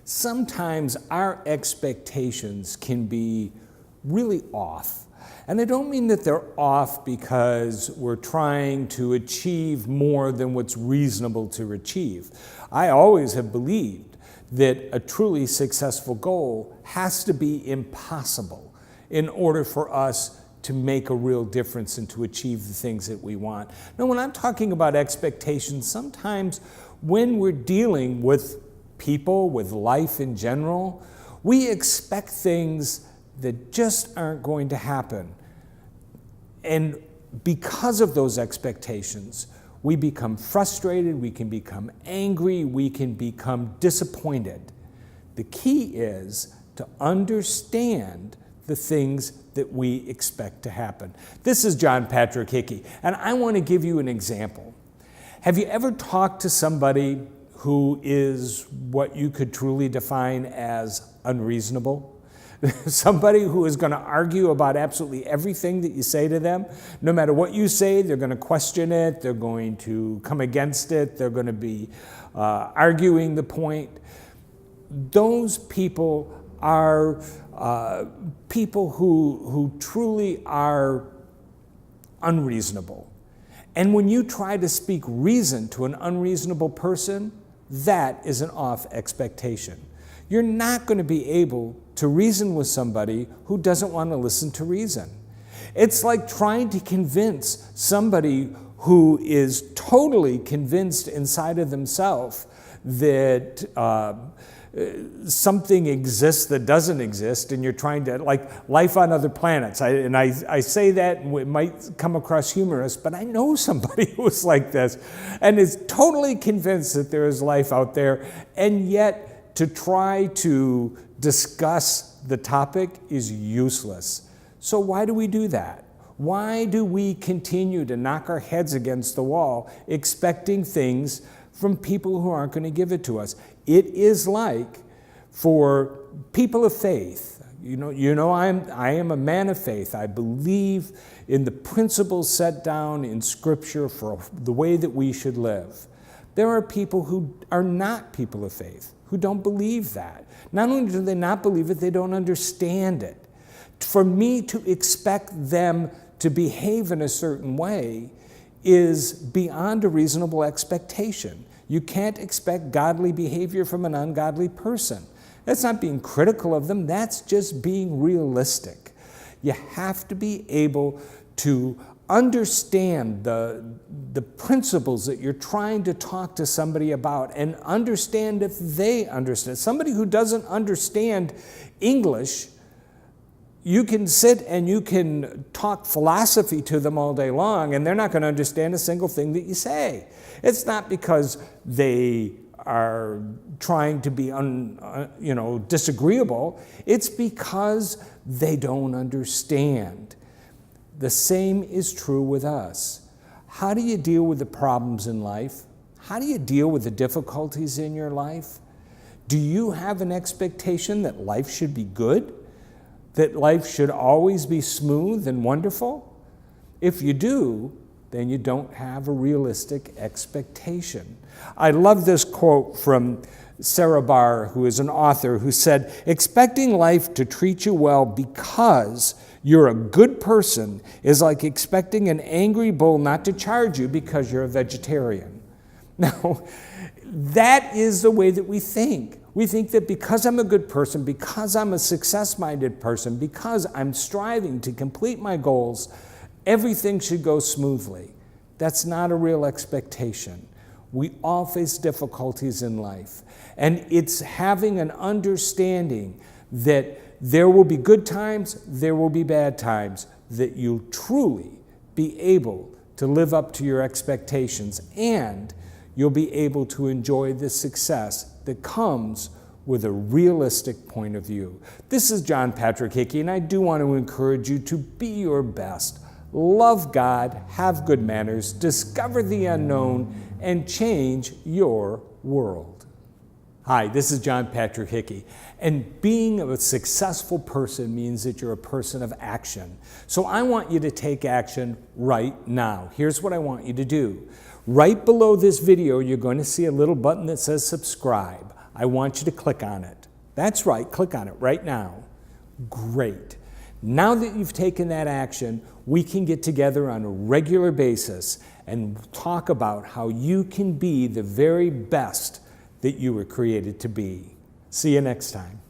sometimes our expectations can be really off. And I don't mean that they're off because we're trying to achieve more than what's reasonable to achieve. I always have believed that a truly successful goal has to be impossible in order for us to make a real difference and to achieve the things that we want. Now, when I'm talking about expectations, sometimes when we're dealing with people, with life in general, we expect things that just aren't going to happen. And because of those expectations, we become frustrated, we can become angry, we can become disappointed. The key is to understand the things that we expect to happen. This is John Patrick Hickey, and I want to give you an example. Have you ever talked to somebody who is what you could truly define as unreasonable? Somebody who is going to argue about absolutely everything that you say to them. No matter what you say, they're going to question it, they're going to come against it, they're going to be arguing the point. Those people are people who truly are unreasonable. And when you try to speak reason to an unreasonable person, that is an off expectation. You're not going to be able to reason with somebody who doesn't want to listen to reason. It's like trying to convince somebody who is totally convinced inside of themselves that something exists that doesn't exist, and you're trying to, like life on other planets. I say that, and it might come across humorous, but I know somebody who's like this and is totally convinced that there is life out there, and yet to try to discuss the topic is useless. So why do we do that? Why do we continue to knock our heads against the wall expecting things from people who aren't going to give it to us? It is like for people of faith. I am a man of faith. I believe in the principles set down in Scripture for the way that we should live. There are people who are not people of faith, who don't believe that. Not only do they not believe it, they don't understand it. For me to expect them to behave in a certain way is beyond a reasonable expectation. You can't expect godly behavior from an ungodly person. That's not being critical of them, that's just being realistic. You have to be able to understand the principles that you're trying to talk to somebody about, and understand if they understand. Somebody who doesn't understand English, you can sit and you can talk philosophy to them all day long, and they're not going to understand a single thing that you say. It's not because they are trying to be disagreeable. It's because they don't understand. The same is true with us. How do you deal with the problems in life? How do you deal with the difficulties in your life? Do you have an expectation that life should be good? That life should always be smooth and wonderful? If you do, then you don't have a realistic expectation. I love this quote from Sarah Barr, who is an author, who said, "Expecting life to treat you well because you're a good person is like expecting an angry bull not to charge you because you're a vegetarian." Now, that is the way that we think. We think that because I'm a good person, because I'm a success-minded person, because I'm striving to complete my goals, everything should go smoothly. That's not a real expectation. We all face difficulties in life, and it's having an understanding that there will be good times, there will be bad times, that you'll truly be able to live up to your expectations, and you'll be able to enjoy the success that comes with a realistic point of view. This is John Patrick Hickey, and I do want to encourage you to be your best. Love God, have good manners, discover the unknown, and change your world. Hi, this is John Patrick Hickey, and being a successful person means that you're a person of action. So I want you to take action right now. Here's what I want you to do. Right below this video, you're going to see a little button that says subscribe. I want you to click on it. That's right, click on it right now. Great. Now that you've taken that action, we can get together on a regular basis and talk about how you can be the very best that you were created to be. See you next time.